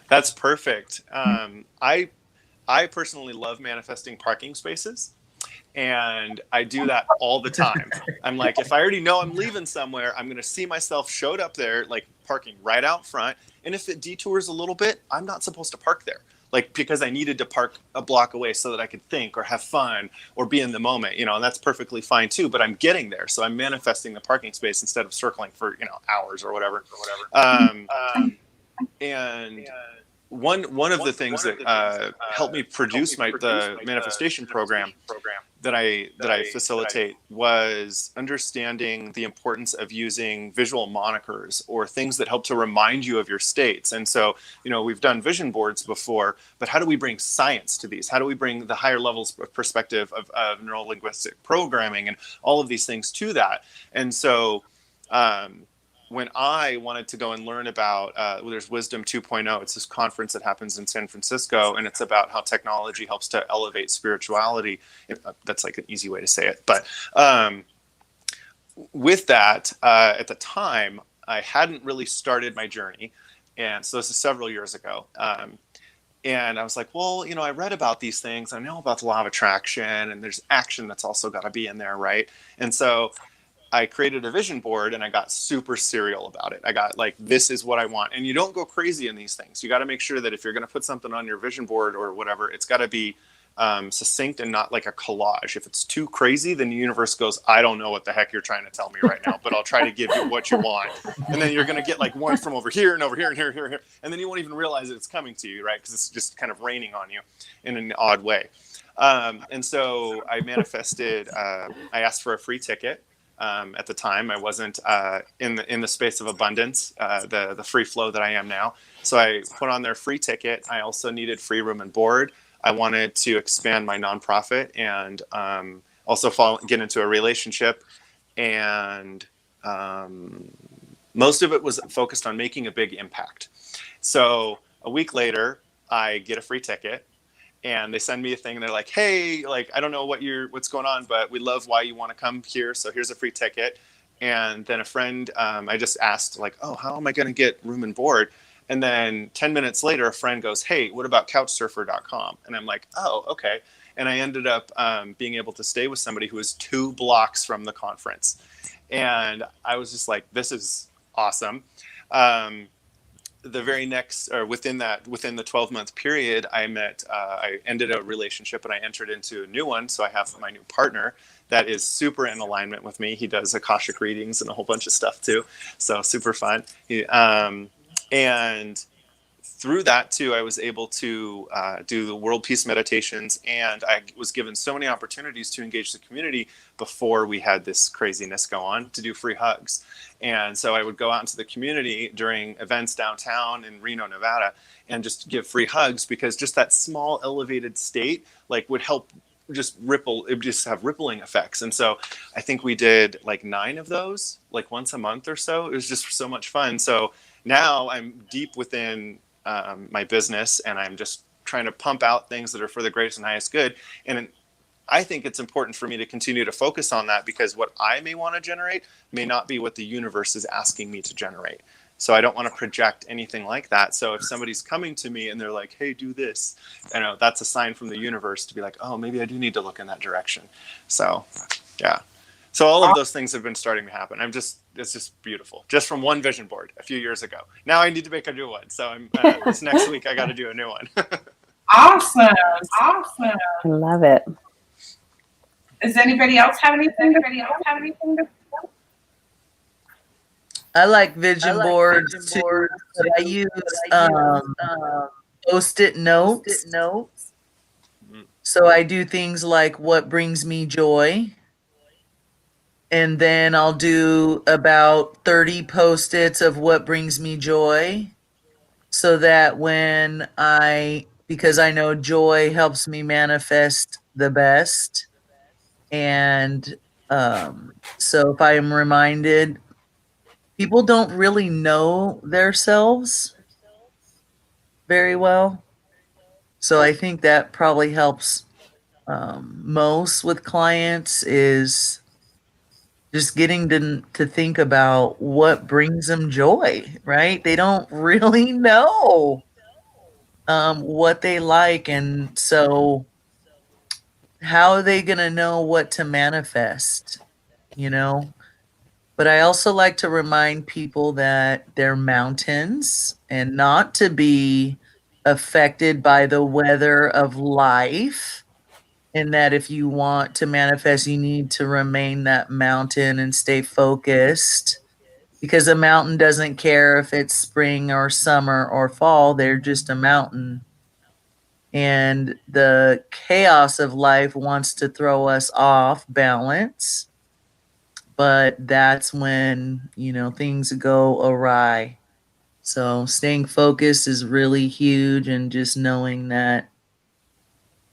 That's perfect. I personally love manifesting parking spaces, and I do that all the time. I'm like, if I already know I'm leaving somewhere, I'm going to see myself showed up there, like parking right out front. And if it detours a little bit, I'm not supposed to park there. Like, because I needed to park a block away so that I could think or have fun or be in the moment, and that's perfectly fine too, but I'm getting there. So I'm manifesting the parking space instead of circling for, hours or whatever. And one of the things that helped me produce the manifestation program that I facilitate was understanding the importance of using visual monikers or things that help to remind you of your states. And so, we've done vision boards before, but how do we bring science to these? How do we bring the higher levels of perspective of neuro-linguistic programming and all of these things to that? And so, when I wanted to go and learn about, there's Wisdom 2.0, it's this conference that happens in San Francisco, and it's about how technology helps to elevate spirituality. That's like an easy way to say it. But with that, at the time, I hadn't really started my journey. And so this is several years ago. And I was like, well, I read about these things. I know about the law of attraction, and there's action that's also got to be in there, right? And so I created a vision board, and I got super serial about it. I got like, this is what I want. And you don't go crazy in these things. You got to make sure that if you're going to put something on your vision board or whatever, it's got to be succinct and not like a collage. If it's too crazy, then the universe goes, I don't know what the heck you're trying to tell me right now, but I'll try to give you what you want. And then you're going to get like one from over here and over here and here, here, here. And then you won't even realize that it's coming to you, right? Because it's just kind of raining on you in an odd way. And so I manifested, I asked for a free ticket. At the time, I wasn't in the space of abundance, the free flow that I am now. So I put on their free ticket. I also needed free room and board. I wanted to expand my nonprofit and also get into a relationship. And most of it was focused on making a big impact. So a week later, I get a free ticket. And they send me a thing, and they're like, hey, like, I don't know what's going on, but we love why you want to come here. So here's a free ticket. And then a friend, I just asked, like, oh, how am I going to get room and board? And then 10 minutes later, a friend goes, hey, what about couchsurfer.com? And I'm like, oh, okay. And I ended up being able to stay with somebody who was 2 blocks from the conference. And I was just like, this is awesome. The very next, or within the 12-month period, I ended a relationship and I entered into a new one. So I have my new partner that is super in alignment with me. He does Akashic readings and a whole bunch of stuff too. So super fun. And through that too, I was able to do the world peace meditations, and I was given so many opportunities to engage the community before we had this craziness go on, to do free hugs. And so I would go out into the community during events downtown in Reno, Nevada, and just give free hugs, because just that small elevated state like would help just ripple, it would just have rippling effects. And so I think we did like 9 of those, like once a month or so. It was just so much fun. So now I'm deep within my business, and I'm just trying to pump out things that are for the greatest and highest good. And I think it's important for me to continue to focus on that, because what I may want to generate may not be what the universe is asking me to generate. So I don't want to project anything like that. So if somebody's coming to me and they're like, hey, do this, that's a sign from the universe to be like, oh, maybe I do need to look in that direction. So, yeah. So all of those things have been starting to happen. It's just beautiful. Just from one vision board a few years ago. Now I need to make a new one. So this next week I got to do a new one. Awesome. I love it. Does anybody else have anything? I like vision boards too, but I use Post-it notes. So I do things like what brings me joy. And then I'll do about 30 Post-its of what brings me joy, so that because I know joy helps me manifest the best. And so if I am reminded, people don't really know themselves very well. So I think that probably helps most with clients is just getting to think about what brings them joy, right? They don't really know what they like. And so how are they going to know what to manifest, you know? But I also like to remind people that they're mountains and not to be affected by the weather of life. And that if you want to manifest, you need to remain that mountain and stay focused because a mountain doesn't care if it's spring or summer or fall, they're just a mountain. And the chaos of life wants to throw us off balance, but that's when, you know, things go awry. So staying focused is really huge, and just knowing that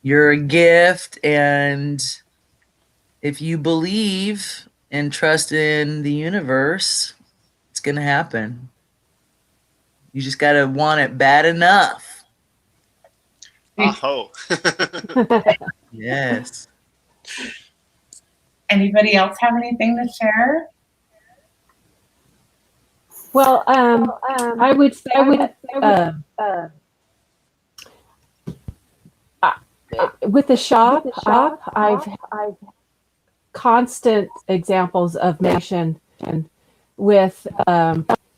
you're a gift, and if you believe and trust in the universe, it's going to happen. You just got to want it bad enough. Aho. Yes. Anybody else have anything to share? Well, I would say with the shop, I've constant examples of meditation with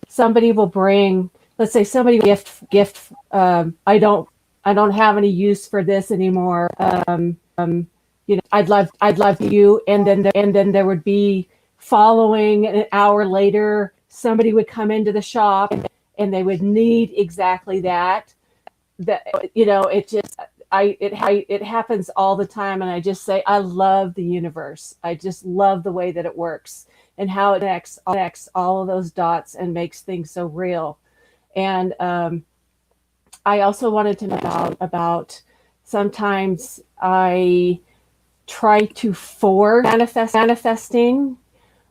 somebody will bring, let's say somebody gift I don't have any use for this anymore. You know, I'd love you, and then there would be, following an hour later, somebody would come into the shop and they would need exactly that. You know, it happens all the time, and I just say I love the universe. I just love the way that it works and how it connects all of those dots and makes things so real. And I also wanted to know about sometimes I try to force manifesting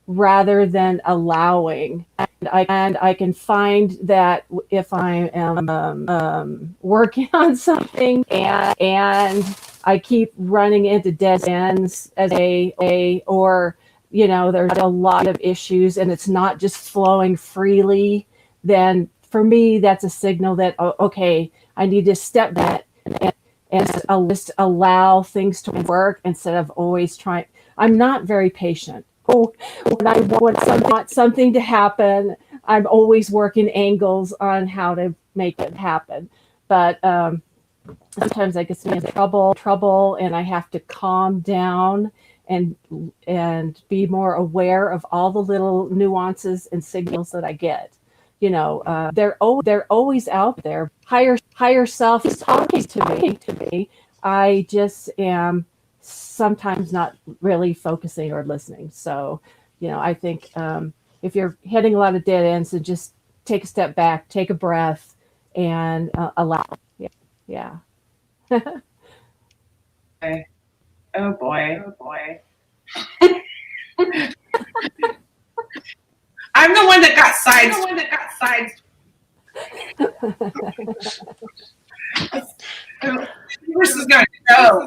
rather than allowing. And I can find that if I am working on something and I keep running into dead ends or, you know, there's a lot of issues and it's not just flowing freely, then for me, that's a signal that, okay, I need to step back and just allow things to work instead of always trying. I'm not very patient. When I want something to happen, I'm always working angles on how to make it happen. But sometimes I get in trouble, and I have to calm down and be more aware of all the little nuances and signals that I get. You know, they're always out there. Higher self is talking to me. I just am sometimes not really focusing or listening. So, you know, I think if you're hitting a lot of dead ends, and just take a step back, take a breath, and allow. Yeah. Okay. Oh boy. I'm the one that got sides. This is going to go.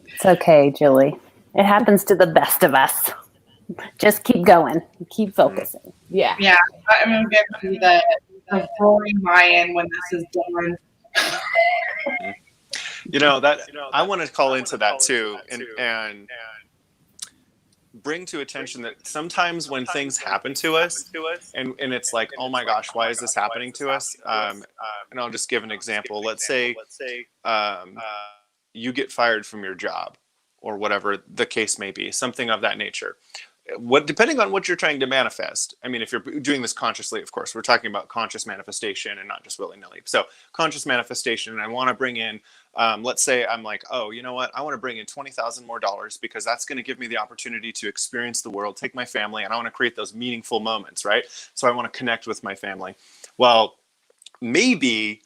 It's okay, Julie. It happens to the best of us. Just keep going. Keep focusing. Yeah. Yeah, I'm going to give you the roaring lion when this is done. You know, that I want to call into that too, and bring to attention that sometimes when things happen to us and it's like, oh my gosh, why is this happening to us? And I'll just give an example. Let's say you get fired from your job, or whatever the case may be, something of that nature. Depending on what you're trying to manifest. I mean, if you're doing this consciously, of course, we're talking about conscious manifestation and not just willy-nilly. So conscious manifestation, and I want to bring in, let's say I'm like, oh, you know what? I want to bring in $20,000 more because that's going to give me the opportunity to experience the world, take my family, and I want to create those meaningful moments, right? So I want to connect with my family. Well, maybe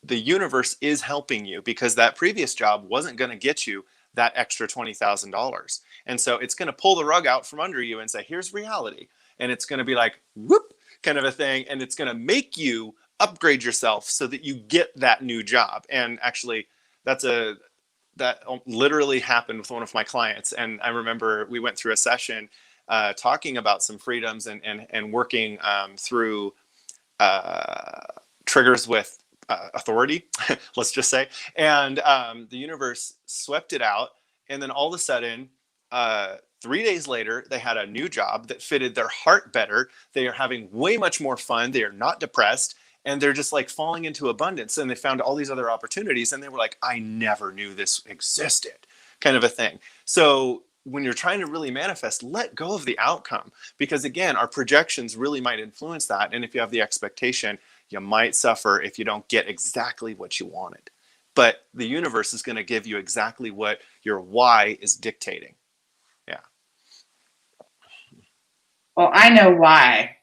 the universe is helping you because that previous job wasn't going to get you that extra $20,000. And so it's going to pull the rug out from under you and say, here's reality. And it's going to be like, whoop, kind of a thing. And it's going to make you upgrade yourself so that you get that new job. And actually, that literally happened with one of my clients. And I remember we went through a session talking about some freedoms and working through triggers with authority, let's just say. And the universe swept it out. And then all of a sudden, 3 days later, they had a new job that fitted their heart better. They are having way much more fun. They are not depressed. And they're just like falling into abundance. And they found all these other opportunities. And they were like, I never knew this existed, kind of a thing. So when you're trying to really manifest, let go of the outcome. Because again, our projections really might influence that. And if you have the expectation, you might suffer if you don't get exactly what you wanted. But the universe is going to give you exactly what your why is dictating. Yeah. Well, I know why.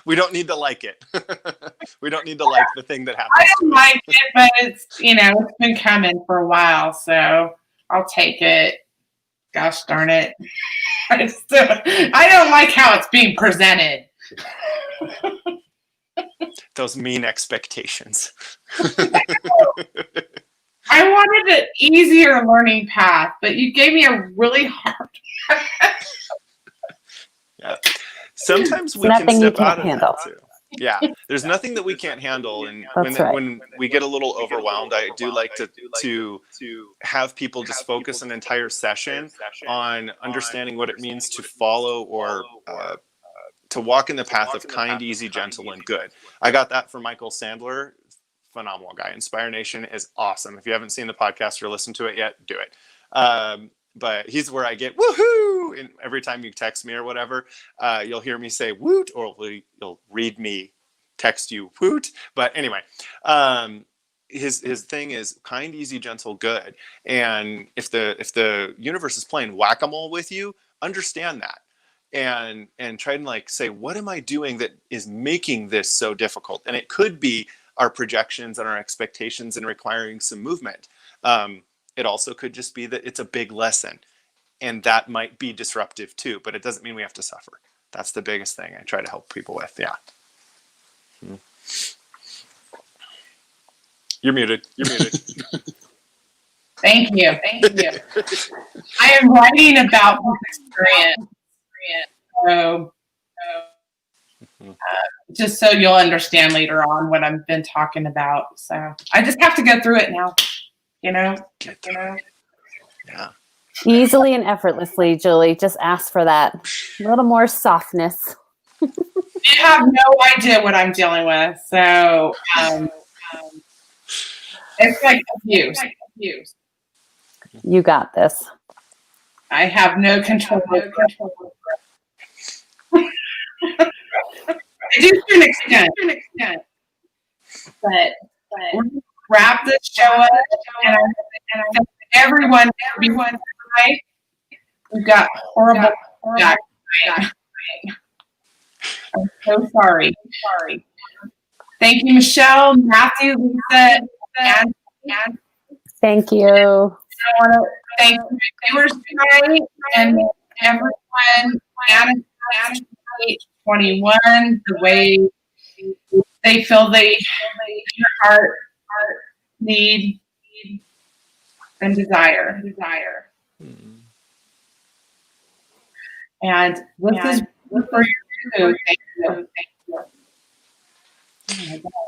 We don't need to like it. We don't need to like the thing that happens. I don't like it, but it's, it's been coming for a while, so I'll take it. Gosh darn it. I don't like how it's being presented. Those mean expectations. I wanted an easier learning path, but you gave me a really hard. Yeah. Sometimes we Nothing can you step out can't of handle. that too. Yeah, there's nothing that we can't handle, and That's right. when we get a little overwhelmed, I do like to have people just focus an entire session on understanding what it means to follow or to walk in the path of kind, easy, gentle, and good. I got that from Michael Sandler. Phenomenal guy. Inspire Nation is awesome. If you haven't seen the podcast or listened to it yet, do it. But he's where I get woohoo. And every time you text me or whatever, you'll hear me say woot, or you'll read me text you woot. But anyway, his thing is kind, easy, gentle, good. And if the universe is playing whack-a-mole with you, understand that. And try and like say, what am I doing that is making this so difficult? And it could be our projections and our expectations and requiring some movement. It also could just be that it's a big lesson, and that might be disruptive too, but it doesn't mean we have to suffer. That's the biggest thing I try to help people with. Yeah. You're muted. Thank you. I am writing about this experience. So, just so you'll understand later on what I've been talking about. So I just have to go through it now. Yeah. Easily and effortlessly, Julie. Just ask for that little more softness. You have no idea what I'm dealing with. So it's like abuse. You got this. I have no control. I do to an extent. But we're going to wrap this show up. And I thank everyone tonight. We've got horrible back. I'm so sorry. Thank you, Michelle, Matthew, Lisa, and Thank you. I want to thank the viewers tonight and everyone. And 21, the way they feel your heart need and desire. And with this for your food, thank you. Oh my God.